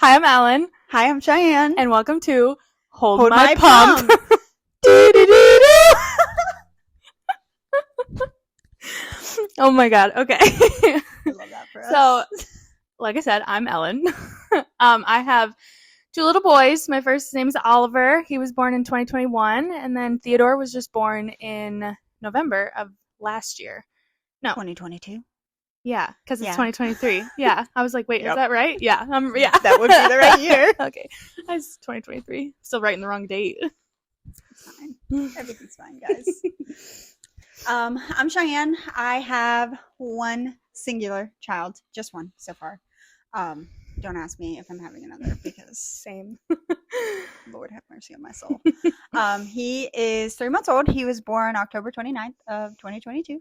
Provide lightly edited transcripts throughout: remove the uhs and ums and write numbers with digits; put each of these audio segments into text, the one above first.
Hi, I'm Ellen. Hi, I'm Cheyenne. And welcome to Hold My Pump. Oh my god, okay. I love that for us. So, like I said, I'm Ellen. I have two little boys. My first name is Oliver. He was born in 2021, and then Theodore was just born in November of last year. No. 2022? Yeah, because it's Yeah. 2023. Yeah. I was like, wait, Yep. is that right? Yeah. Yeah. That would be the right year. Okay. It's 2023. Still writing the wrong date. It's fine. Everything's fine, guys. I'm Cheyenne. I have one singular child. Just one so far. Don't ask me if I'm having another because Same. Lord have mercy on my soul. He is 3 months old. He was born October 29th of 2022.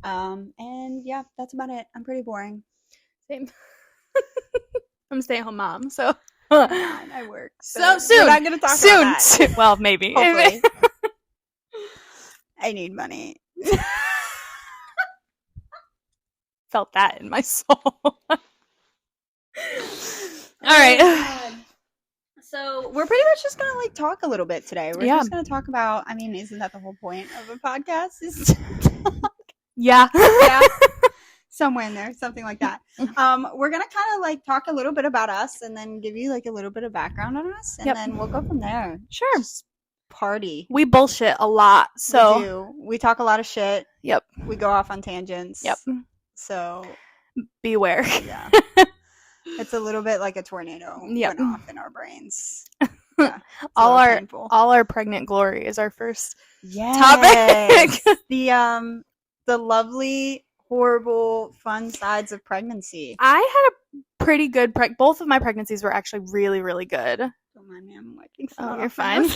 And yeah, that's about it. I'm pretty boring. Same. I'm a stay-at-home mom, so I work. So soon. We're not going to talk about that. Well, maybe. Hopefully. I need money. Felt that in my soul. All right. So we're pretty much just gonna talk a little bit today. We're just gonna talk about. I mean, isn't that the whole point of a podcast? Is to talk? Yeah. Somewhere in there, something like that. We're gonna kind of talk a little bit about us, and then give you a little bit of background on us, and then we'll go from there. Sure. Just party. We bullshit a lot, so we do. We talk a lot of shit. Yep. We go off on tangents. Yep. So beware. Yeah. It's a little bit like a tornado went off in our brains. Yeah, all our pregnant glory is our first topic. The lovely, horrible, fun sides of pregnancy. I had a pretty good both of my pregnancies were actually really, really good. Don't mind me, I'm wiping some. Oh, you're fine.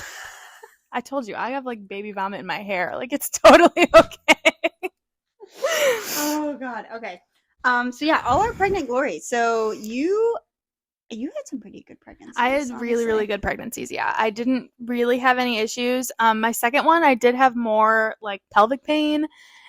I told you I have baby vomit in my hair. It's totally okay. Oh god. Okay. So yeah, all our pregnant glory. So you had some pretty good pregnancies. I had really, really good pregnancies. Yeah, I didn't really have any issues. My second one, I did have more pelvic pain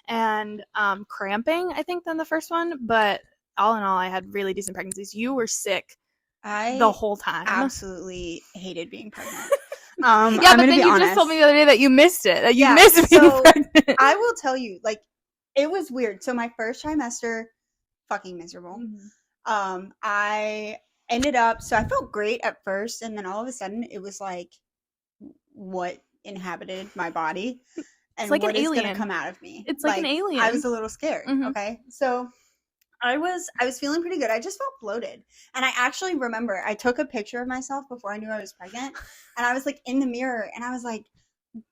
and cramping, I think, than the first one. But all in all, I had really decent pregnancies. You were sick the whole time. Absolutely hated being pregnant. Yeah, but then you just told me the other day that you missed it. That you missed being pregnant. I will tell you, it was weird. So my first trimester, fucking miserable. Mm-hmm. I ended up, so I felt great at first, and then all of a sudden it was what inhabited my body and what is going to come out of me. It's like an alien. I was a little scared. Mm-hmm. Okay. So I was feeling pretty good. I just felt bloated. And I actually remember I took a picture of myself before I knew I was pregnant, and I was in the mirror, and I was like,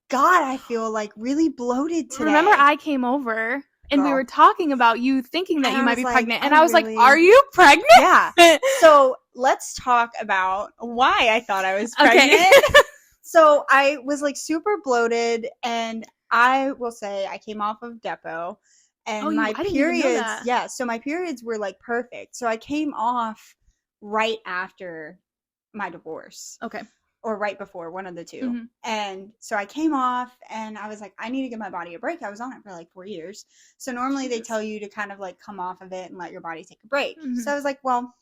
God, I feel really bloated today. Remember I came over and we were talking about you thinking that you might be pregnant. And I was like, are you pregnant? Yeah. So let's talk about why I thought I was pregnant. Okay. So I was super bloated, and I will say I came off of Depo, and my periods, so my periods were perfect. So I came off right after my divorce. Okay. Or right before, one of the two. Mm-hmm. And so I came off, and I was like, I need to give my body a break. I was on it for 4 years. So normally they tell you to kind of come off of it and let your body take a break. Mm-hmm. So I was like, well,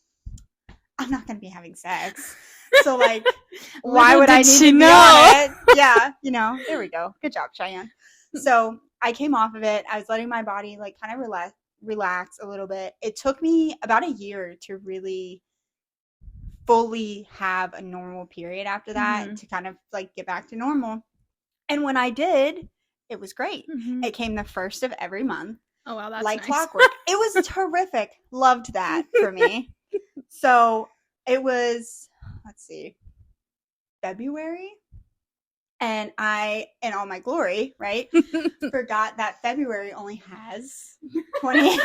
I'm not going to be having sex. So why would I need to know it? Yeah, there we go. Good job, Cheyenne. So I came off of it. I was letting my body kind of relax a little bit. It took me about a year to really fully have a normal period after that, mm-hmm. to kind of get back to normal. And when I did, it was great. Mm-hmm. It came the first of every month. Oh wow, that's nice. Clockwork. It was terrific. Loved that for me. So it was, let's see, February, and I, in all my glory, right, forgot that February only has 28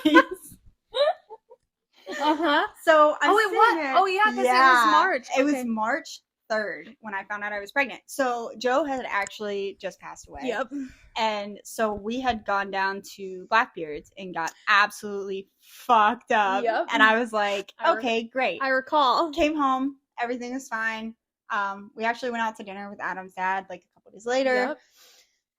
days. Uh-huh. So I'm what? Oh yeah, because it was March. It was March 3rd when I found out I was pregnant. So Joe had actually just passed away. Yep. And so we had gone down to Blackbeard's and got absolutely fucked up. Yep. And I was like, okay, great. I recall. Came home, everything was fine. We actually went out to dinner with Adam's dad a couple days later. Yep.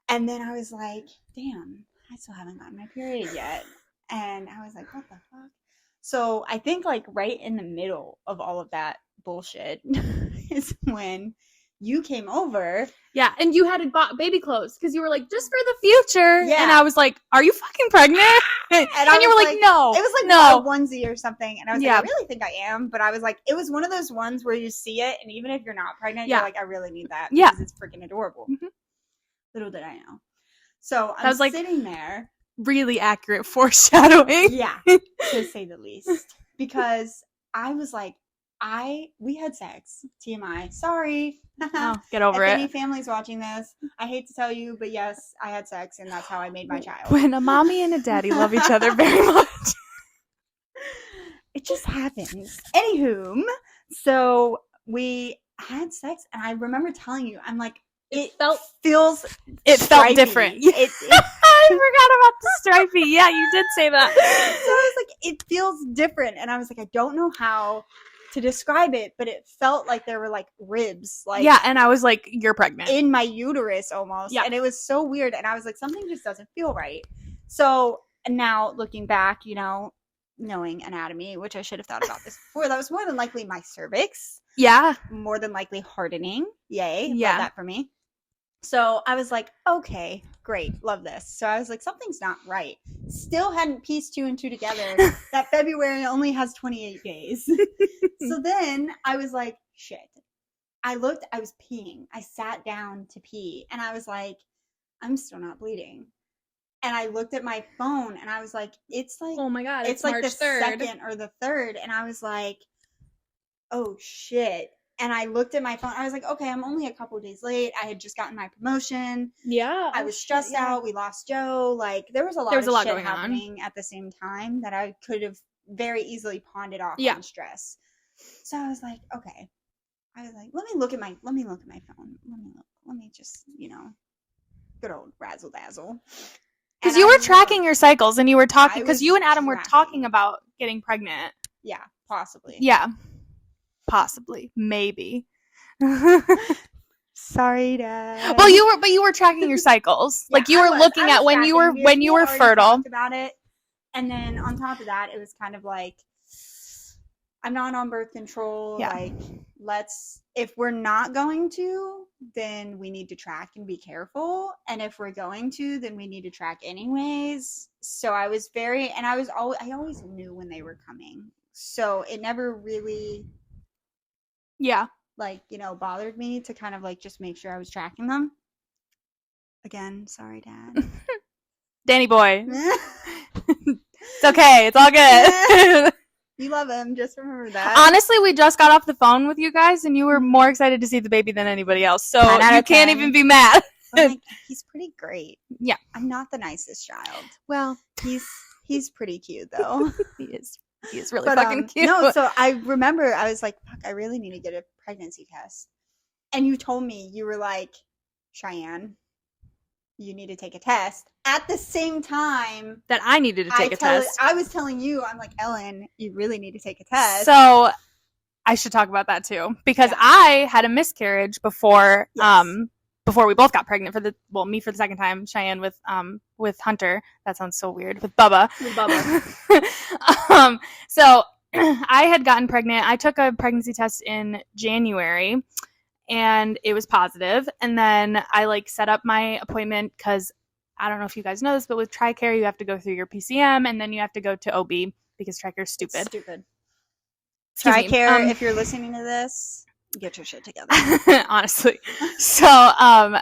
And then I was like, damn, I still haven't gotten my period yet. And I was like, what the fuck? So I think like right in the middle of all of that bullshit is when you came over. Yeah, and you had bought baby clothes because you were like, just for the future. Yeah. And I was like, are you fucking pregnant? And you were like, no. It was like no. a onesie or something. And I was like, I really think I am. But I was like, it was one of those ones where you see it, and even if you're not pregnant, you're like, I really need that. Because it's freaking adorable. Mm-hmm. Little did I know. So I was like, sitting there. Really accurate foreshadowing. Yeah, to say the least. Because I was like, we had sex. TMI. Sorry. Oh, get over it. If any family's watching this, I hate to tell you, but yes, I had sex, and that's how I made my child. When a mommy and a daddy love each other very much. It just happens. Anywho, so we had sex, and I remember telling you, I'm like, it felt different. I forgot about the stripy. Yeah, you did say that. So I was like, it feels different. And I was like, I don't know how to describe it, but it felt like there were like ribs. Like, yeah, and I was like, you're pregnant. In my uterus almost. Yeah. And it was so weird. And I was like, something just doesn't feel right. So now looking back, knowing anatomy, which I should have thought about this before, that was more than likely my cervix. Yeah. More than likely hardening. Yay. Yeah. Love that for me. So I was like, okay, great. Love this. So I was like, something's not right. Still hadn't pieced 2 and 2 together that February only has 28 days. So then I was like, shit. I was peeing. I sat down to pee and I was like, I'm still not bleeding. And I looked at my phone and I was like, it's like, oh my God, it's like March the 3rd. 2nd or the 3rd. And I was like, oh shit. And I looked at my phone. I was like, okay, I'm only a couple days late. I had just gotten my promotion. Yeah. I was stressed out. We lost Joe. Like, there was a lot of shit going happening at the same time that I could have very easily pawned it off on stress. So I was like, okay. I was like, let me look at my phone. Let me just, good old razzle dazzle. Because you were tracking your cycles and you were talking, because you and Adam were talking about getting pregnant. Yeah, possibly. Yeah. Possibly. Maybe. Sorry, Dad. Well, you were tracking your cycles. Yeah, like you were looking at when you were fertile. Talked about it. And then on top of that, it was kind of like, I'm not on birth control. Yeah. Like, if we're not going to, then we need to track and be careful. And if we're going to, then we need to track anyways. So I was I always knew when they were coming. So it never really, bothered me to kind of like just make sure I was tracking them. Again, sorry, Dad. Danny boy. It's okay. It's all good. You love him. Just remember that. Honestly, we just got off the phone with you guys, and you were more excited to see the baby than anybody else. So you can't even be mad. Like, he's pretty great. Yeah. I'm not the nicest child. Well, he's pretty cute though. He is really fucking cute. No, so I remember I was like, fuck, I really need to get a pregnancy test. And you told me, you were like, Cheyenne, you need to take a test. At the same time that I needed to take a test. I was telling you, I'm like, Ellen, you really need to take a test. So I should talk about that too. Because I had a miscarriage before we both got pregnant me for the second time, Cheyenne with Hunter. That sounds so weird. With Bubba. So I had gotten pregnant. I took a pregnancy test in January and it was positive. And then I set up my appointment because I don't know if you guys know this, but with TRICARE, you have to go through your PCM and then you have to go to OB because TRICARE is stupid. It's stupid. TRICARE, if you're listening to this, get your shit together. Honestly. So I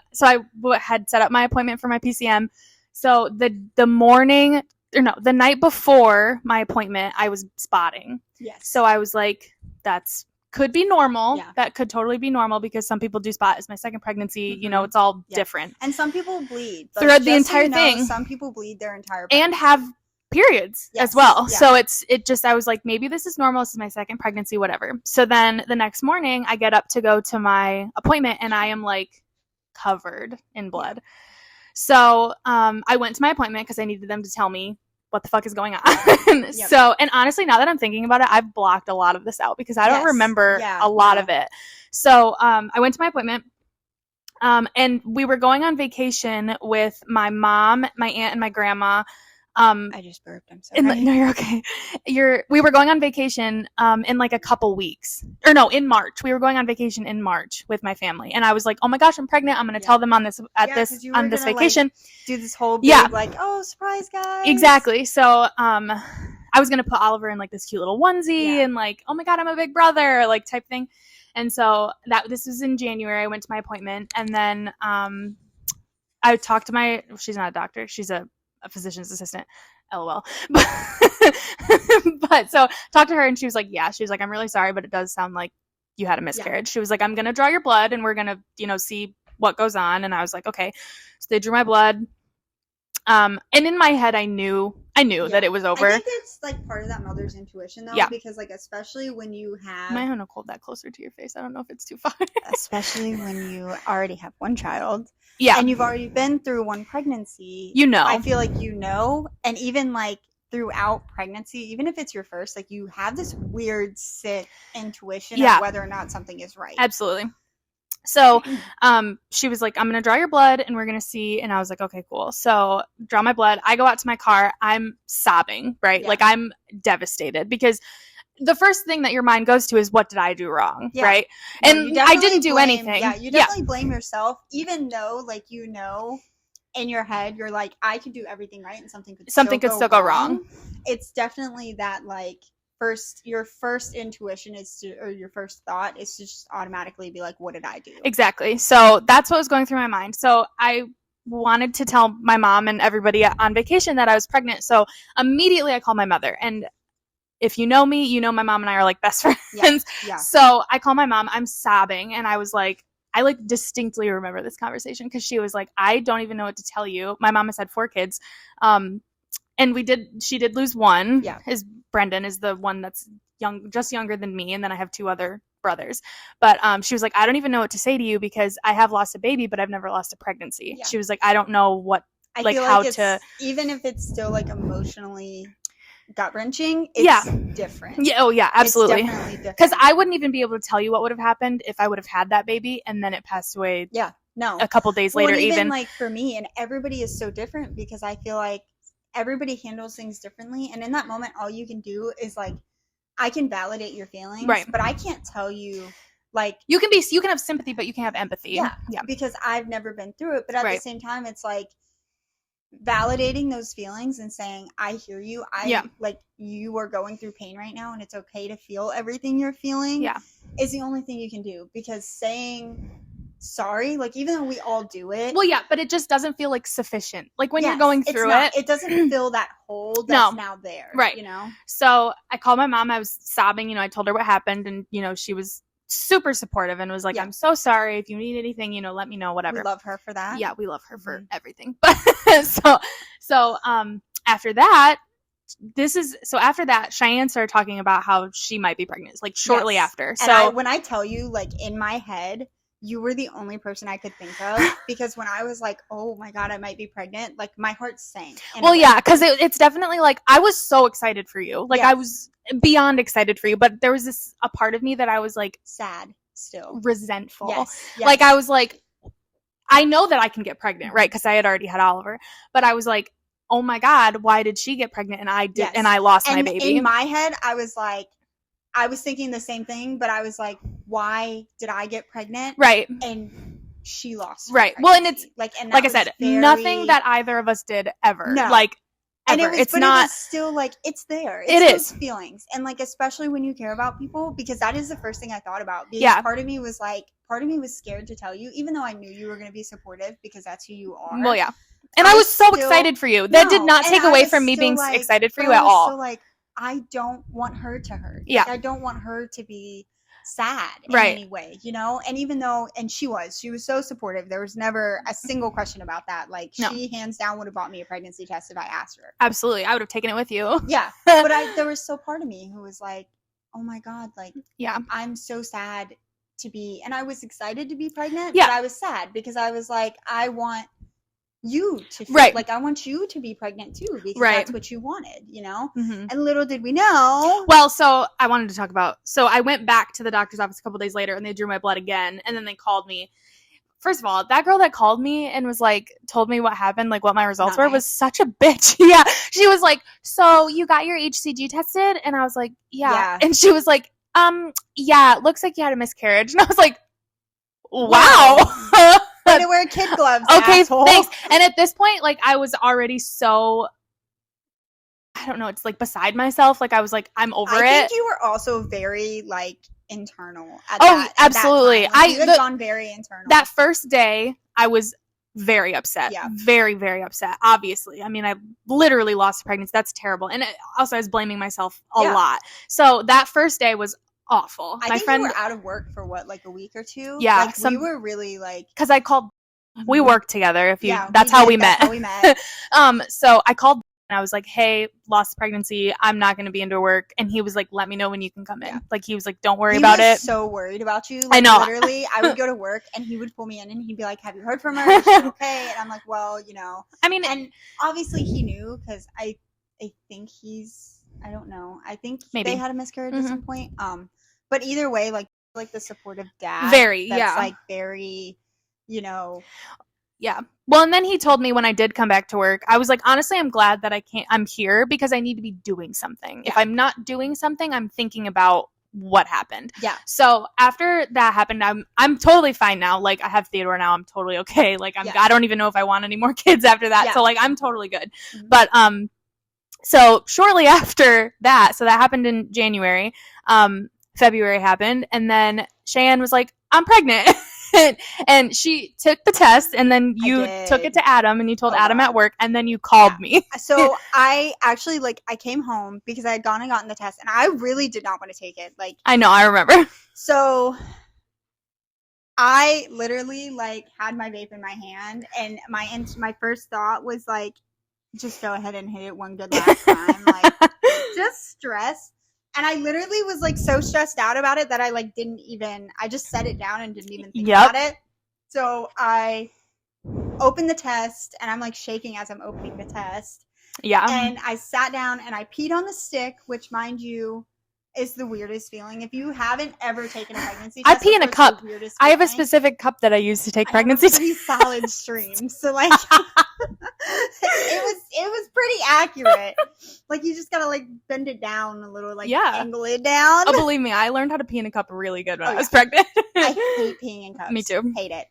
had set up my appointment for my PCM. So the night before my appointment, I was spotting. Yes. So I was like, that's could be normal. Yeah. That could totally be normal because some people do spot. As my second pregnancy, mm-hmm. It's all different. And some people bleed throughout the entire thing. Some people bleed their entire pregnancy. And have periods as well. Yeah. So I was like, maybe this is normal. This is my second pregnancy, whatever. So then the next morning I get up to go to my appointment and I am covered in blood. So I went to my appointment because I needed them to tell me what the fuck is going on. Yep. So, and honestly, now that I'm thinking about it, I've blocked a lot of this out because I don't remember a lot of it. So I went to my appointment and we were going on vacation with my mom, my aunt, and my grandma I just burped. I'm sorry. No, you're okay. We were going on vacation in like a couple weeks. Or no, in March. We were going on vacation in March with my family. And I was like, oh my gosh, I'm pregnant. I'm going to tell them on this vacation. Like, do this whole big, like, oh, surprise, guys. Exactly. So I was going to put Oliver in like this cute little onesie and like, oh my God, I'm a big brother, like type thing. And so this was in January. I went to my appointment, and then I talked to she's not a doctor. She's a physician's assistant. LOL. But so talked to her, and she was like, I'm really sorry, but it does sound like you had a miscarriage. She was like, I'm going to draw your blood, and we're going to, see what goes on. And I was like, okay. So they drew my blood. And in my head, I knew that it was over. I think it's like part of that mother's intuition, though, because like especially when you have. Might want to hold that closer to your face. I don't know if it's too far. Especially when you already have one child, and you've already been through one pregnancy. I feel like and even like throughout pregnancy, even if it's your first, like you have this weird sick intuition of whether or not something is right. Absolutely. So she was like, I'm going to draw your blood and we're going to see. And I was like, okay, cool. So draw my blood. I go out to my car. I'm sobbing, right? Yeah. Like I'm devastated because the first thing that your mind goes to is, what did I do wrong? Yeah. Right. And I didn't do anything. Yeah. You definitely blame yourself, even though like, in your head, you're like, I could do everything right and something could still go wrong. It's definitely that like, your first intuition or your first thought is to just automatically be like, what did I do? Exactly. So that's what was going through my mind. So I wanted to tell my mom and everybody on vacation that I was pregnant. So immediately I called my mother. And if you know me, my mom and I are like best friends. Yeah. So I called my mom. I'm sobbing. And I was like, I like distinctly remember this conversation because she was like, I don't even know what to tell you. My mom has had 4 kids. And she did lose one. Yeah. Brendan is the one that's just younger than me. And then I have 2 other brothers. But she was like, I don't even know what to say to you because I have lost a baby, but I've never lost a pregnancy. Yeah. She was like, I don't know even if it's still like emotionally gut-wrenching, it's different. Yeah. Oh yeah, absolutely. It's definitely different. Because I wouldn't even be able to tell you what would have happened if I would have had that baby and then it passed away. Yeah. No. A couple days later, even like for me, and everybody is so different because I feel like everybody handles things differently, and in that moment all you can do is like, I can validate your feelings, right? But I can't tell you like you can have sympathy, but you can't have empathy. Yeah because I've never been through it. But at the same time, it's like validating those feelings and saying, I hear you. Like you are going through pain right now and it's okay to feel everything you're feeling is the only thing you can do, because saying sorry, like even though we all do it, but it just doesn't feel like sufficient. Like when you're going through it doesn't fill that hole that's now there, right? So I called my mom. I was sobbing. I told her what happened, and she was super supportive and was like, I'm so sorry. If you need anything, let me know, whatever. We love her for that. Yeah, we love her for everything. But so after that, Cheyenne started talking about how she might be pregnant, like shortly after. So when I tell you, like in my head, you were the only person I could think of, because when I was like, oh my God, I might be pregnant, like my heart sank. Well, yeah, because it's definitely like, I was so excited for you. Like I was beyond excited for you, but there was a part of me that I was like sad still, resentful. Yes. Like I was like, I know that I can get pregnant, right? Because I had already had Oliver, but I was like, oh my God, why did she get pregnant and I did, and I lost my baby? In my head, I was like, I was thinking the same thing, but I was like, why did I get pregnant? Right. And she lost. Right. Well, and it's like I said, nothing that either of us did ever. No. Like, ever. And it was still like, it's there. It's those feelings. And like, especially when you care about people, because that is the first thing I thought about. Because part of me was scared to tell you, even though I knew you were going to be supportive because that's who you are. Well, yeah. And I was so excited for you. That did not take away from me being excited for you at all. So like, I don't want her to hurt. Yeah. Like, I don't want her to be sad in any way, And even though, and she was so supportive. There was never a single question about that. Like she hands down would have bought me a pregnancy test if I asked her. Absolutely. I would have taken it with you. Yeah. But there was still part of me who was like, oh my God, like, I'm so sad to be, and I was excited to be pregnant, but I was sad because I was like, I want you to feel, like I want you to be pregnant too, because that's what you wanted, And little did we know. Well, so I wanted to talk about, so I went back to the doctor's office a couple days later and they drew my blood again, and then they called me first of all, that girl that called me and was like, told me what happened, like what my results Not were, nice. was such a bitch. Yeah. She was like, so you got your HCG tested? And I was like, yeah. And she was like, yeah, it looks like you had a miscarriage. And I was like, wow. Way to wear kid gloves. Okay, asshole. thanks. And at this point, like, I was already so, I don't know, it's like beside myself. Like, I was like, I'm over it. I think you were also very like internal at absolutely. At that time. Like, you had gone very internal. That first day, I was very upset. Yeah. Very, very upset. Obviously. I mean, I literally lost a pregnancy. That's terrible. And also, I was blaming myself a lot. So that first day was awful. I think you were out of work for what, like a week or two? Yeah. Like, we were really like, because I called. We worked together. That's how we met. That's how we met. So I called and I was like, hey, lost pregnancy. I'm not going to be into work. And he was like, let me know when you can come in. Yeah. Like, he was like, don't worry about it. He was so worried about you. Like, I know. Literally, I would go to work and he would pull me in and he'd be like, have you heard from her? Is she okay? And I'm like, well, you know. I mean, and obviously he knew because I think I don't know. I think maybe they had a miscarriage at some point. But either way, like the supportive dad. Very, that's like very, you know. Yeah. Well, and then he told me when I did come back to work, I was like, honestly, I'm glad that I'm here because I need to be doing something. Yeah. If I'm not doing something, I'm thinking about what happened. Yeah. So after that happened, I'm totally fine now. Like, I have Theodore now. I'm totally okay. Like, I don't even know if I want any more kids after that. Yeah. So like, I'm totally good. Mm-hmm. But, so shortly after that, so that happened in January, February happened. And then Cheyenne was like, I'm pregnant. And she took the test, and then you took it to Adam, and you told Adam at work, and then you called me. So I actually, like, I came home because I had gone and gotten the test, and I really did not want to take it. Like, I know, I remember. So I literally, like, had my vape in my hand, and my first thought was, like, just go ahead and hit it one good last time. Like, just stress. And I literally was, like, so stressed out about it that I, like, I just set it down and didn't even think about it. So I opened the test, and I'm, like, shaking as I'm opening the test. Yeah. And I sat down, and I peed on the stick, which, mind you, is the weirdest feeling. If you haven't ever taken a pregnancy test, I pee in a cup. I have a specific cup that I use to take pregnancy tests. Pretty solid stream. So, like, it was pretty accurate. Like, you just gotta, like, bend it down a little, like, angle it down. Oh, believe me, I learned how to pee in a cup really good when I was pregnant. I hate peeing in cups. Me too. Hate it.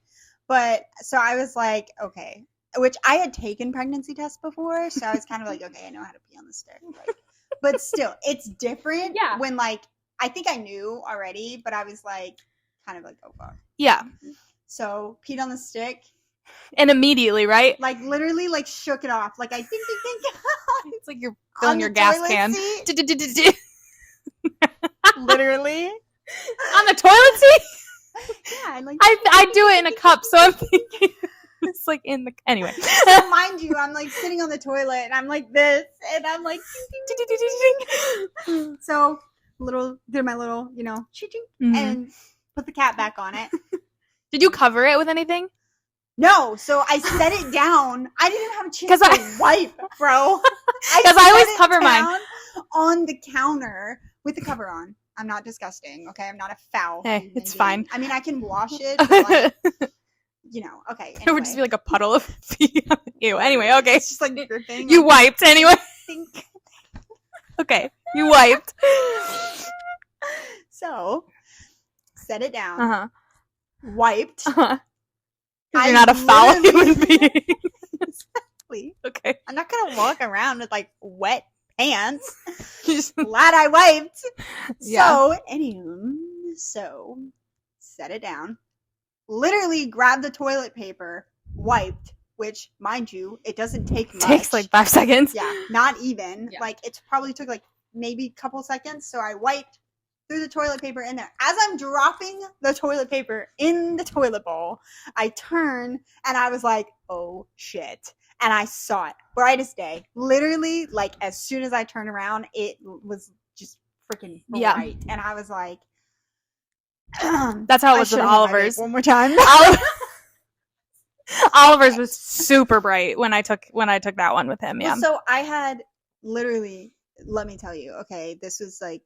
But so I was like, okay, which I had taken pregnancy tests before, so I was kind of like, okay, I know how to pee on the stick. Like, but still, it's different when, like, I think I knew already, but I was like, kind of like, oh fuck. Yeah. So peed on the stick. And immediately, right? Like, literally, like, shook it off. Like, I think. It's like you're filling your gas can. Literally. On the toilet seat? Yeah. Like, I do it in a cup, so I'm thinking it's like in the... Anyway. So mind you, I'm, like, sitting on the toilet, and I'm like this, and I'm like... So, did my little, you know, and put the cap back on it. Did you cover it with anything? No, so I set it down. I didn't even have a chance to wipe, bro. Because I always cover mine on the counter with the cover on. I'm not disgusting, okay? I'm not a foul. Hey, it's fine. I mean, I can wash it, but, like, you know, okay. Anyway. It would just be like a puddle of pee. Ew. Anyway, okay. It's just like dripping. You wiped anyway. Okay, you wiped. So, set it down. Wiped. You're not a foul human being. Exactly. Okay. I'm not gonna walk around with, like, wet pants. Glad I wiped. Yeah. So, anywho, set it down. Literally grabbed the toilet paper, wiped, which, mind you, it doesn't take much. It takes like 5 seconds. Yeah, not even. Yeah. Like, it probably took, like, maybe a couple seconds. So I wiped, threw the toilet paper in there. As I'm dropping the toilet paper in the toilet bowl, I turn and I was like, oh shit. And I saw it bright as day. Literally, like, as soon as I turned around, it was just freaking bright. And I was like, that's how it was with Oliver's. One more time. Oliver's was super bright when I took that one with him. Yeah. Well, so I had literally, let me tell you, okay, this was like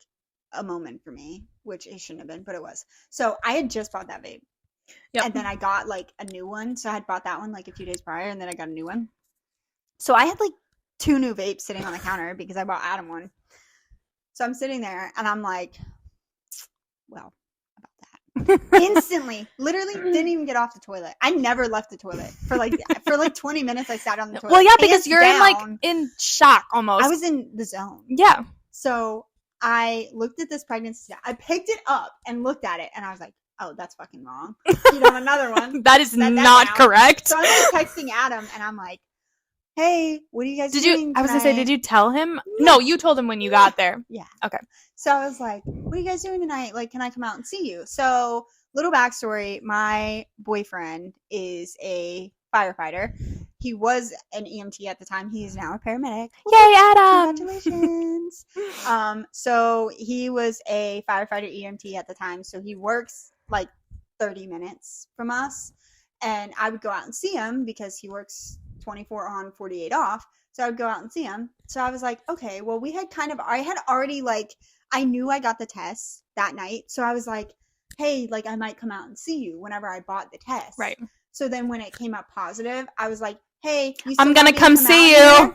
a moment for me, which it shouldn't have been, but it was. So I had just bought that vape, Yep. And then I got like a new one. So I had bought that one like a few days prior, and then I got a new one. So I had like 2 new vapes sitting on the counter because I bought Adam one. So I'm sitting there and I'm like, well, about that. Instantly, literally didn't even get off the toilet. I never left the toilet for like 20 minutes. I sat on the toilet. Well, yeah, because you're in shock almost. I was in the zone. Yeah. So I looked at this pregnancy test. I picked it up and looked at it, and I was like, oh, that's fucking wrong. You know, another one. That is not correct. So I'm like texting Adam, and I'm like, hey, what are you guys doing I was going to say, did you tell him? No, you told him when you got there. Yeah. Okay. So I was like, what are you guys doing tonight? Like, can I come out and see you? So, little backstory, my boyfriend is a firefighter. He was an EMT at the time. He is now a paramedic. Yay, Adam! Congratulations. So he was a firefighter EMT at the time. So he works like 30 minutes from us. And I would go out and see him because he works 24 on, 48 off. So I would go out and see him. So I was like, okay, well, I had already like, I knew I got the test that night. So I was like, hey, like I might come out and see you whenever I bought the test. Right. So then when it came up positive, I was like, hey, I'm going to come see you.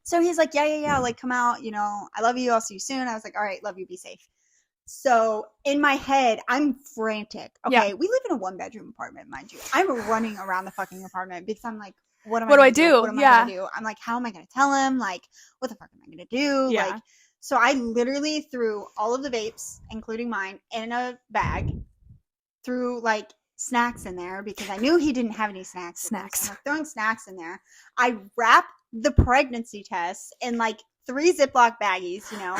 So he's like, yeah. Like, come out. You know, I love you. I'll see you soon. I was like, all right, love you. Be safe. So in my head, I'm frantic. Okay. Yeah. We live in a 1-bedroom apartment, mind you. I'm running around the fucking apartment because I'm like, what do I do? What am I going to do? I'm like, how am I going to tell him? Like, what the fuck am I going to do? Yeah. Like, so I literally threw all of the vapes, including mine, in a bag, threw like snacks in there because I knew he didn't have any snacks. So I'm like, throwing snacks in there. I wrapped the pregnancy test in like 3 Ziploc baggies, you know,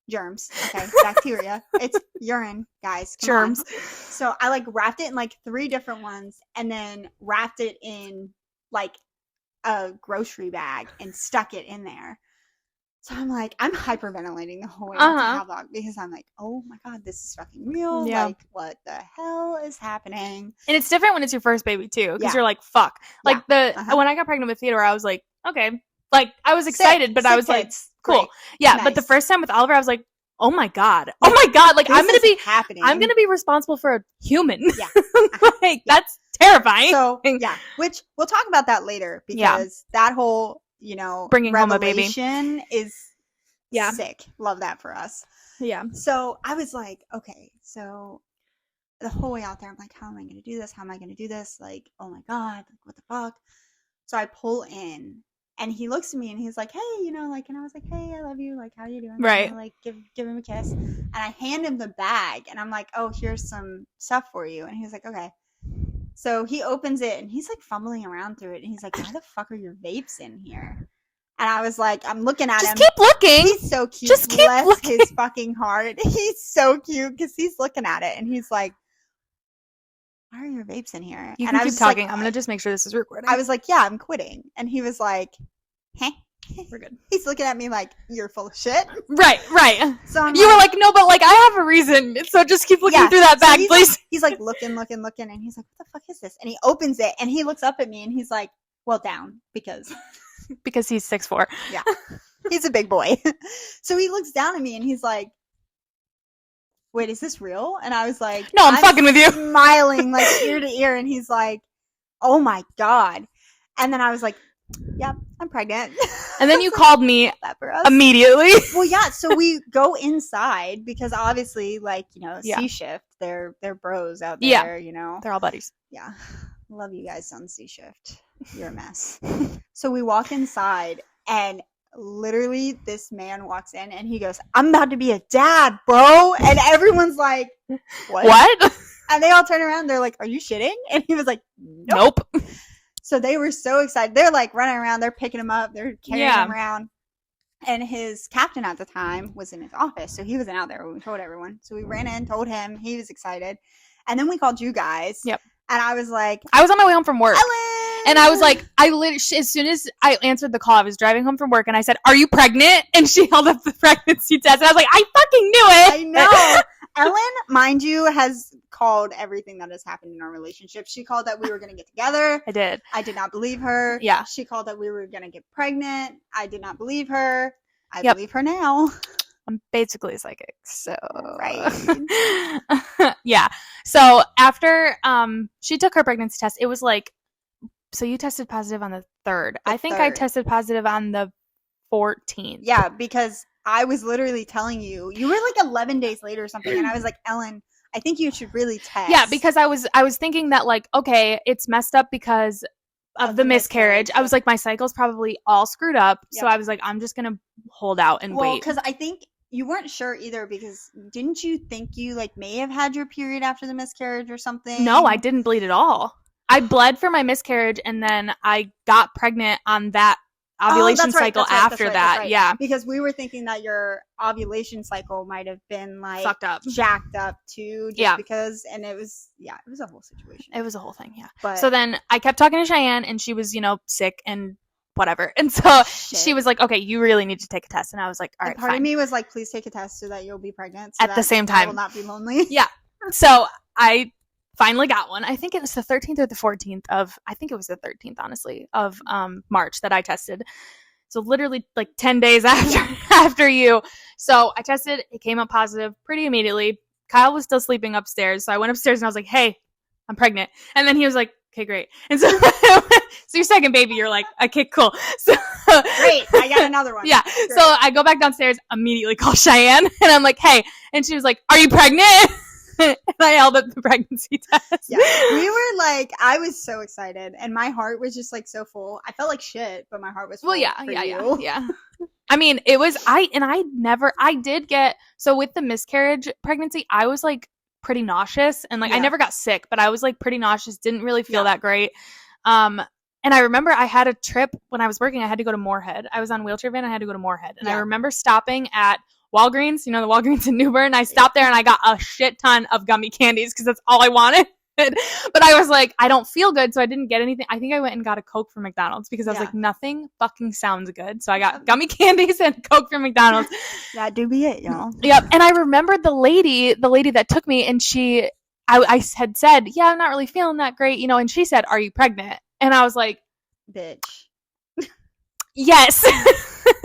germs, okay, bacteria. It's urine, guys. Germs. So I like wrapped it in like 3 different ones and then wrapped it in like a grocery bag and stuck it in there. So I'm like, I'm hyperventilating the whole way to Havlock because I'm like, oh my God, this is fucking real. Yeah. Like, what the hell is happening? And it's different when it's your first baby too, because you're like, fuck. Like when I got pregnant with Theodore, I was like, okay. Like I was excited, but I was like, cool. Great. Yeah. Nice. But the first time with Oliver, I was like, oh my God. Oh my God. Like I'm gonna be responsible for a human. Yeah. Like that's terrifying. So yeah, which we'll talk about that later because that whole, you know, bringing home a baby is sick. Love that for us. Yeah. So I was like, okay, so the whole way out there, I'm like, how am I going to do this? How am I going to do this? Like, oh my God, like, what the fuck? So I pull in and he looks at me and he's like, hey, you know, like, and I was like, hey, I love you. Like, how you doing? Right. And I, like, give him a kiss. And I hand him the bag and I'm like, oh, here's some stuff for you. And he was like, okay. So he opens it and he's like fumbling around through it. And he's like, why the fuck are your vapes in here? And I was like, I'm looking at him. Just keep looking. He's so cute. Just keep looking. His fucking heart. He's so cute because he's looking at it and he's like, why are your vapes in here? You and can keep talking. Like, I'm going to just make sure this is recording. I was like, yeah, I'm quitting. And he was like, huh? We're good. He's looking at me like, you're full of shit. Right. So you were like, no, but like, I have a reason. So just keep looking through that bag, please. Like, he's like, looking. And he's like, what the fuck is this? And he opens it and he looks up at me and he's like, well, down because he's 6'4". Yeah. He's a big boy. So he looks down at me and he's like, wait, is this real? And I was like, no, I'm fucking with you. Smiling like ear to ear. And he's like, oh my God. And then I was like, yep, I'm pregnant. And then you called me immediately. Well, yeah. So we go inside because obviously, like, you know, C shift, they're bros out there, you know. They're all buddies. Yeah. Love you guys on C shift. You're a mess. So we walk inside and literally this man walks in and he goes, I'm about to be a dad, bro. And everyone's like, what? And they all turn around. They're like, are you shitting? And he was like, nope. So they were so excited. They're like running around. They're picking him up. They're carrying him around. And his captain at the time was in his office. So he wasn't out there when we told everyone. So we ran in, told him. He was excited. And then we called you guys. Yep. And I was like, I was on my way home from work. Ellen! And I was like, as soon as I answered the call, I was driving home from work and I said, are you pregnant? And she held up the pregnancy test. And I was like, I fucking knew it. I know. Ellen, mind you, has called everything that has happened in our relationship. She called that we were going to get together. I did. I did not believe her. Yeah. She called that we were going to get pregnant. I did not believe her. I believe her now. I'm basically psychic, so. Right. Yeah. So after she took her pregnancy test, it was like, so you tested positive on the 3rd. I think I tested positive on the 14th. Yeah, because I was literally telling you, you were like 11 days later or something, and I was like, Ellen, I think you should really test. Yeah, because I was thinking that, like, okay, it's messed up because of the miscarriage. I was like, my cycle's probably all screwed up. Yep. So I was like, I'm just gonna hold out and wait. Well, because I think you weren't sure either, because didn't you think you like may have had your period after the miscarriage or something? No, I didn't bleed at all. I bled for my miscarriage, and then I got pregnant on that ovulation cycle after that. Yeah. Because we were thinking that your ovulation cycle might have been like fucked up, jacked up too, just because, and it was a whole situation. It was a whole thing, yeah. But so then I kept talking to Cheyenne, and she was, sick and whatever. And so she was like, okay, you really need to take a test. And I was like, all right, part fine. of me was like, please take a test so that you'll be pregnant. So at the same time. I will not be lonely. Yeah. So I finally got one. I think it was the 13th or the 14th I think it was the 13th, honestly, of March that I tested. So literally like 10 days after you. So I tested, it came up positive pretty immediately. Kyle was still sleeping upstairs. So I went upstairs and I was like, hey, I'm pregnant. And then he was like, okay, great. And so, so your second baby, you're like, okay, cool. So great. I got another one. Yeah. Great. So I go back downstairs, immediately call Cheyenne, and I'm like, hey. And she was like, are you pregnant? And I held up the pregnancy test. Yeah. We were like, I was so excited, and my heart was just like so full. I felt like shit, but my heart was full. Well, yeah. I mean, it was, I did get, so with the miscarriage pregnancy, I was like pretty nauseous, and like I never got sick, but I was like pretty nauseous, didn't really feel that great. And I remember I had a trip when I was working, I had to go to Moorhead. I was on wheelchair van, I had to go to Moorhead. And I remember stopping at Walgreens, the Walgreens in New Bern. I stopped there and I got a shit ton of gummy candies because that's all I wanted. But I was like, I don't feel good, so I didn't get anything. I think I went and got a Coke from McDonald's because I was like, nothing fucking sounds good. So I got gummy candies and Coke from McDonald's. That do be it, y'all. Yep. And I remember the lady that took me, and I had said, yeah, I'm not really feeling that great, and she said, are you pregnant? And I was like, bitch. Yes.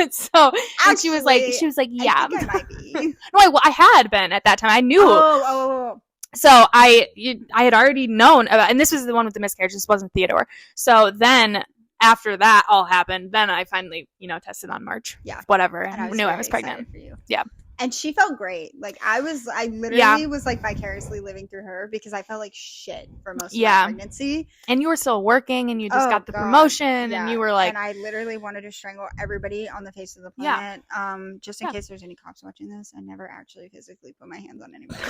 So and she was like, yeah. I think I might be. No, I had been at that time. I knew. Oh. So I had already known about, and this was the one with the miscarriage. This wasn't Theodore. So then after that all happened, then I finally, tested on March. Yeah. Whatever. And I knew I was pregnant. For you. Yeah. And she felt great. Like I literally was like vicariously living through her because I felt like shit for most of my pregnancy. And you were still working, and you just got the promotion, and you were like, and I literally wanted to strangle everybody on the face of the planet. Just in case there's any cops watching this, I never actually physically put my hands on anybody.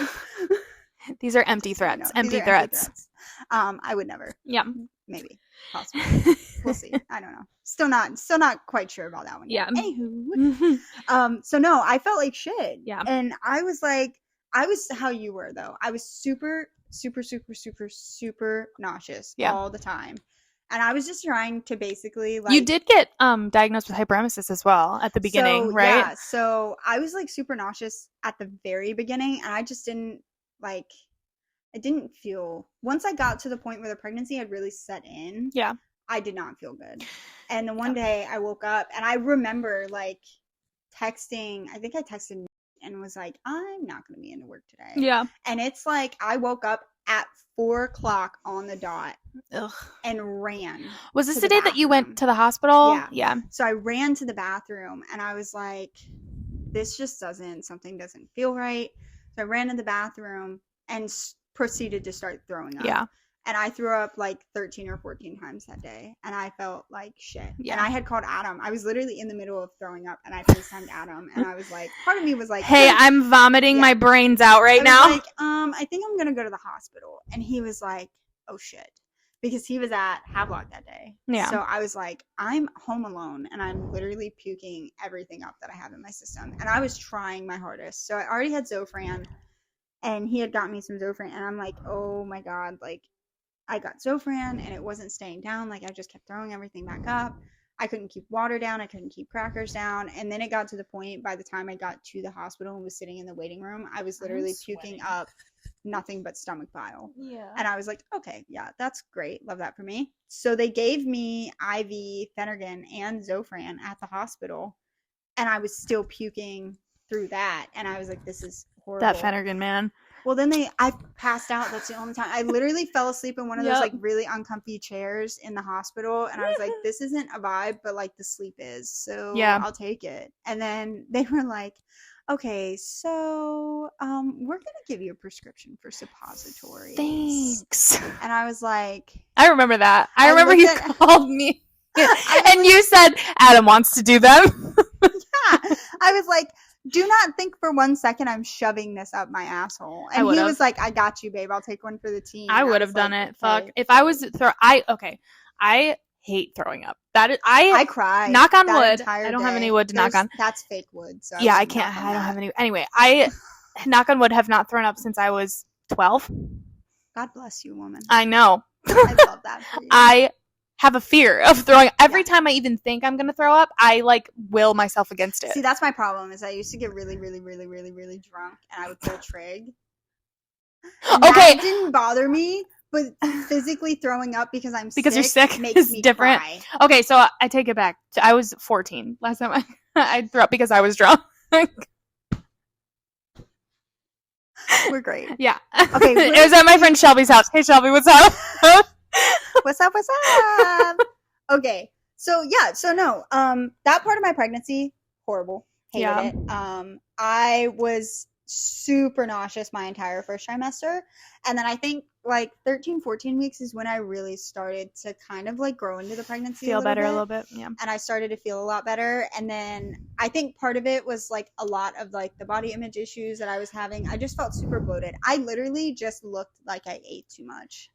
These are empty threats. Empty threats. I would never. Yeah. Maybe. Possibly. We'll see. I don't know. Still not quite sure about that one. Yeah. Anywho. So no, I felt like shit. Yeah. And I was how you were though. I was super, super, super, super, super nauseous all the time. And I was just trying to basically like. You did get diagnosed with hyperemesis as well at the beginning, right? Yeah. So I was like super nauseous at the very beginning, and I just didn't like. I didn't feel, once I got to the point where the pregnancy had really set in, I did not feel good. And the one day I woke up, and I remember like texting, I think I texted and was like, I'm not going to be into work today. Yeah. And it's like, I woke up at 4:00 on the dot. Ugh. And ran. Was this the day that you went to the hospital? Yeah. So I ran to the bathroom, and I was like, something doesn't feel right. So I ran to the bathroom and proceeded to start throwing up. Yeah. And I threw up like 13 or 14 times that day, and I felt like shit. Yeah. And I had called Adam. I was literally in the middle of throwing up, and I FaceTimed Adam, and I was like, part of me was like, hey, I'm vomiting my brains out right now. Like, I think I'm gonna go to the hospital. And he was like, oh shit, because he was at Havelock that day. Yeah. So I was like, I'm home alone, and I'm literally puking everything up that I have in my system, and I was trying my hardest. So I already had Zofran. And he had got me some Zofran, and I'm like, oh my God, like, I got Zofran, and it wasn't staying down. Like, I just kept throwing everything back up. I couldn't keep water down. I couldn't keep crackers down. And then it got to the point, by the time I got to the hospital and was sitting in the waiting room, I was literally puking up nothing but stomach bile. Yeah. And I was like, okay, yeah, that's great. Love that for me. So they gave me IV Phenergan and Zofran at the hospital, and I was still puking through that. And I was like, this is horrible. That Phenergan, man. Well, then I passed out. That's the only time. I literally fell asleep in one of those like really uncomfy chairs in the hospital, and I was like, "This isn't a vibe, but like the sleep is, so I'll take it." And then they were like, "Okay, so we're gonna give you a prescription for suppositories." Thanks. And I was like, I remember that. I remember you called me, and you said Adam wants to do them. Yeah, I was like, do not think for 1 second I'm shoving this up my asshole. And he was like, I got you, babe. I'll take one for the team. I would have done it. Okay. Fuck. If I was I hate throwing up. I cry. Knock on wood. I don't have any wood to knock on. That's fake wood. So yeah, I can't. I don't have any. Anyway, I knock on wood have not thrown up since I was 12. God bless you, woman. I know. I love that for you. I have a fear of throwing every time I even think I'm gonna throw up. I like will myself against it. See, that's my problem. Is I used to get really, really, really, really, really drunk, and I would pull trig. Okay, that didn't bother me, but physically throwing up because you're sick makes me different. Cry. Okay, so I take it back. I was 14 last time I threw up because I was drunk. We're great. Yeah. Okay. It was at my friend Shelby's house. Hey, Shelby, what's up? What's up? What's up? Okay. So yeah. So no. That part of my pregnancy, horrible. Hated it. I was super nauseous my entire first trimester, and then I think like 13, 14 weeks is when I really started to kind of like grow into the pregnancy. Feel better a little bit. Yeah. And I started to feel a lot better. And then I think part of it was like a lot of like the body image issues that I was having. I just felt super bloated. I literally just looked like I ate too much.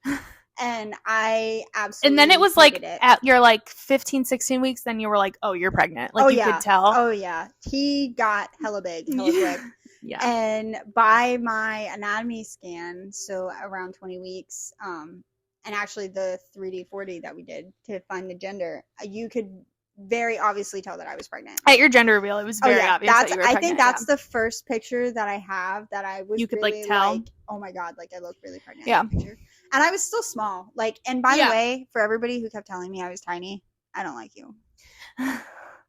And I absolutely And then it was like at your like 15, 16 weeks, then you were like, oh, you're pregnant. Like you could tell. Oh yeah. He got hella big, hella quick. Yeah. And by my anatomy scan, so around 20 weeks, and actually the 3D, 4D that we did to find the gender, you could very obviously tell that I was pregnant. At your gender reveal, it was very obvious that you were pregnant. I think that's the first picture that I have that I was. You could really, like tell. Like, oh my god, like I look really pregnant. Yeah. In the picture. And I was still small. Like, and by the way, for everybody who kept telling me I was tiny, I don't like you.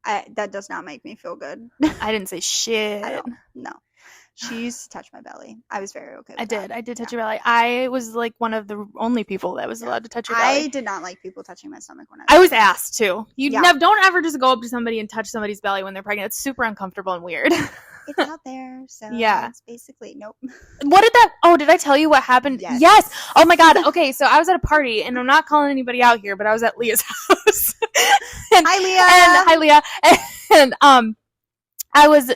That does not make me feel good. I didn't say shit. I don't. No. She used to touch my belly. I was very okay with that. I did touch your belly. I was like one of the only people that was allowed to touch your belly. I did not like people touching my stomach when I was asked to. Don't ever just go up to somebody and touch somebody's belly when they're pregnant. It's super uncomfortable and weird. It's out there, so it's basically nope. What did I tell you what happened? Yes. Oh my god. Okay, so I was at a party, and I'm not calling anybody out here, but I was at Leah's house. Hi Leah. And I was,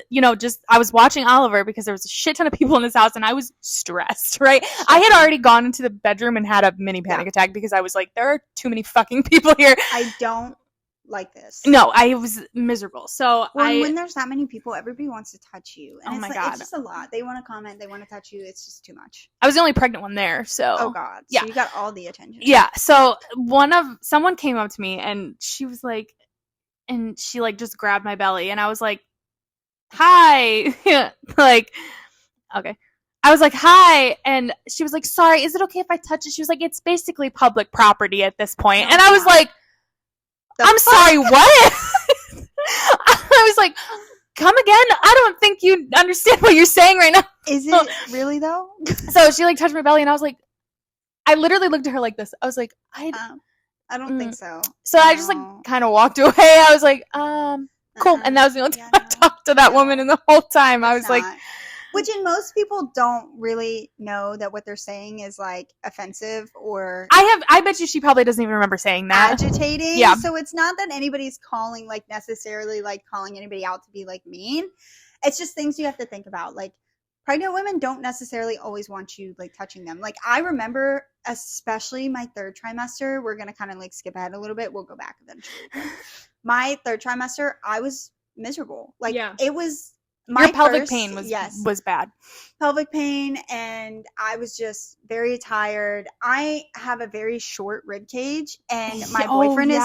I was watching Oliver because there was a shit ton of people in his house, and I was stressed, right? I had already gone into the bedroom and had a mini panic attack because I was like, there are too many fucking people here. I don't like this. No, I was miserable. So when there's that many people, everybody wants to touch you. And it's just a lot. They want to comment. They want to touch you. It's just too much. I was the only pregnant one there, so. Oh, God. So you got all the attention. Yeah. So someone came up to me, and she was like, and she like just grabbed my belly, and I was like, hi. Like, okay. I was like, hi. And she was like, sorry, is it okay if I touch it? She was like, it's basically public property at this point. And I was like, I'm sorry, what? I was like, come again? I don't think you understand what you're saying right now. Is it really though? So she like touched my belly, and I was like, I literally looked at her like this. I was like, I don't think so. So I just like kind of walked away. I was like, cool. And that was the only time I talked to that woman in the whole time. I was like, which in most people don't really know that what they're saying is like offensive or I bet you she probably doesn't even remember saying that. Agitating. Yeah. So it's not that anybody's calling like necessarily like calling anybody out to be like mean. It's just things you have to think about. Like pregnant women don't necessarily always want you like touching them. Like I remember especially my third trimester, we're going to kind of like skip ahead a little bit. We'll go back eventually. My third trimester, I was miserable. Like it was my pelvic pain was bad. Pelvic pain, and I was just very tired. I have a very short rib cage, and my boyfriend is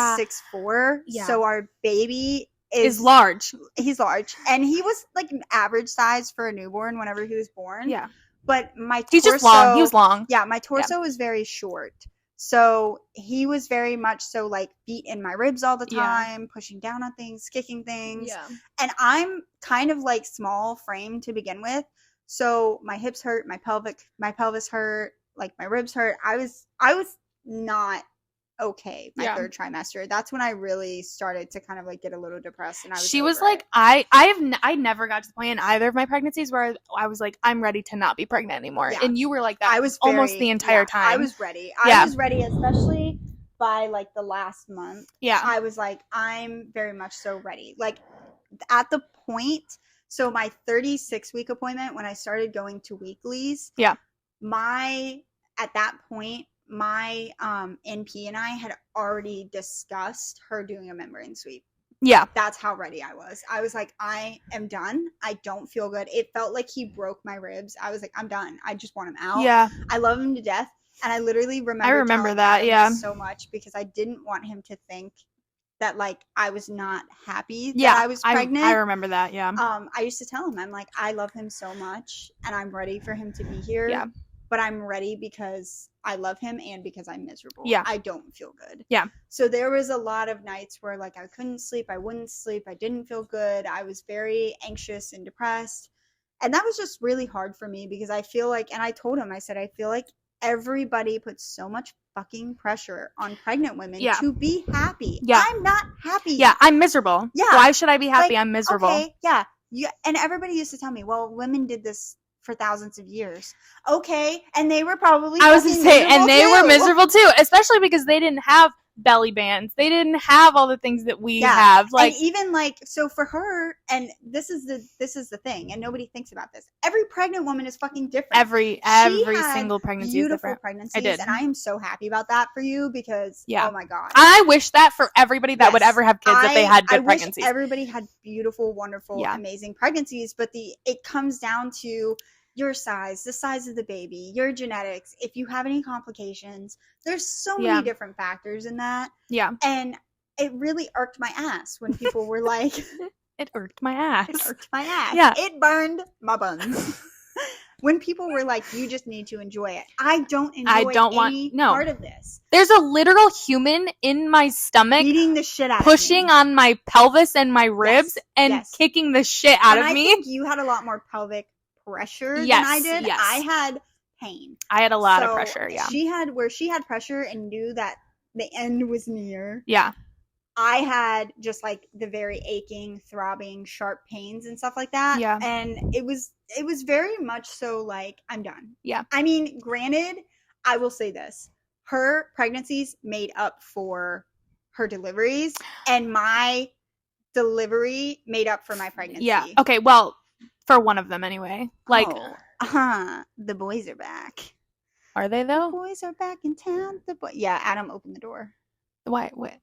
6'4", so our baby is large. He's large, and he was like an average size for a newborn whenever he was born. Yeah, but my torso, he's just long. He was long. Yeah, my torso was very short. So he was very much so like beat in my ribs all the time, pushing down on things, kicking things. Yeah. And I'm kind of like small frame to begin with. So my hips hurt, my pelvis hurt, like my ribs hurt. I was not okay my third trimester. That's when I really started to kind of like get a little depressed, and she was like, I never got to the point in either of my pregnancies where I was like, I'm ready to not be pregnant anymore. And you were like that. I was almost the entire time. I was ready. I was ready, especially by like the last month. Yeah. I was like, I'm very much so ready. Like at the point, so my 36-week appointment when I started going to weeklies. Yeah. At that point, my NP and I had already discussed her doing a membrane sweep. Yeah. That's how ready I was. I was like, I am done. I don't feel good. It felt like he broke my ribs. I was like, I'm done. I just want him out. Yeah. I love him to death. And I literally remember that. Yeah. So much because I didn't want him to think that like I was not happy that I was pregnant. I remember that. Yeah. I used to tell him, I'm like, I love him so much and I'm ready for him to be here. Yeah. But I'm ready because I love him and because I'm miserable. Yeah. I don't feel good. Yeah. So there was a lot of nights where like I couldn't sleep. I wouldn't sleep. I didn't feel good. I was very anxious and depressed. And that was just really hard for me because I feel like, and I told him, I said, I feel like everybody puts so much fucking pressure on pregnant women to be happy. Yeah. I'm not happy. Yeah. I'm miserable. Yeah. Why should I be happy? Like, I'm miserable. Okay. Yeah. And everybody used to tell me, well, women did this for thousands of years. Okay. And they were probably I was going to say, and they were miserable too, especially because they didn't have belly bands. They didn't have all the things that we have. Like, and even like, so for her, and this is the thing, and nobody thinks about this. Every pregnant woman is fucking different. Every single pregnancy is different. Pregnancies, I did. And I am so happy about that for you because, oh my God. I wish that for everybody that would ever have kids, that they had good pregnancies. Wish everybody had beautiful, wonderful, amazing pregnancies, but it comes down to your size, the size of the baby, your genetics, if you have any complications. There's so many different factors in that. Yeah. And it really irked my ass when people were like... It irked my ass. It irked my ass. Yeah. It burned my buns. When people were like, you just need to enjoy it. I don't enjoy any part of this. There's a literal human in my stomach beating the shit out pushing of me. On my pelvis and my ribs and kicking the shit out of me. I think you had a lot more pelvic pressure than I did. Yes. I had pain. I had a lot of pressure. Yeah. She had pressure and knew that the end was near. Yeah. I had just like the very aching, throbbing, sharp pains and stuff like that. Yeah. And it was very much so like, I'm done. Yeah. I mean, granted, I will say this. Her pregnancies made up for her deliveries, and my delivery made up for my pregnancy. Yeah. Okay, well, for one of them, anyway. Like, the boys are back. Are they though? The boys are back in town. Yeah, Adam opened the door. Why? What?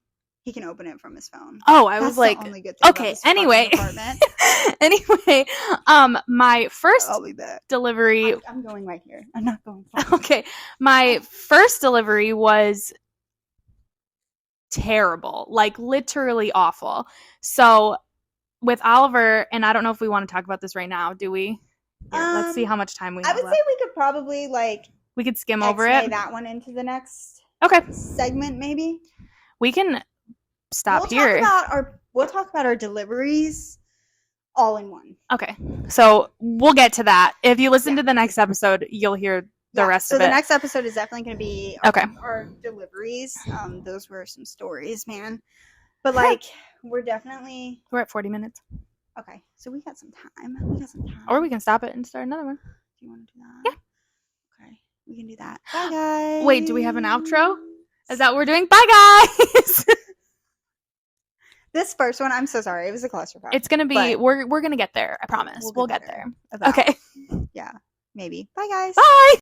He can open it from his phone. Oh, I was like, okay. Anyway, anyway, my first delivery. I'm going right here. I'm not going far. Okay, my first delivery was terrible, like literally awful. So. With Oliver, and I don't know if we want to talk about this right now, do we? Here, let's see how much time we have. I would say we could probably we could skim over it. That one into the next segment, maybe. We can stop here. We'll talk about our deliveries all in one. Okay, so we'll get to that. If you listen to the next episode, you'll hear the rest of it. So the next episode is definitely going to be our deliveries. Those were some stories, man. But we're at 40 minutes. Okay, so we got some time. Or we can stop it and start another one. Do you want to do that? Yeah. Okay, we can do that. Bye, guys. Wait, do we have an outro? Is that what we're doing? Bye, guys. This first one, I'm so sorry. It was a clusterfuck. It's gonna be. We're gonna get there. I promise. We'll get there. Okay. Yeah, maybe. Bye, guys. Bye.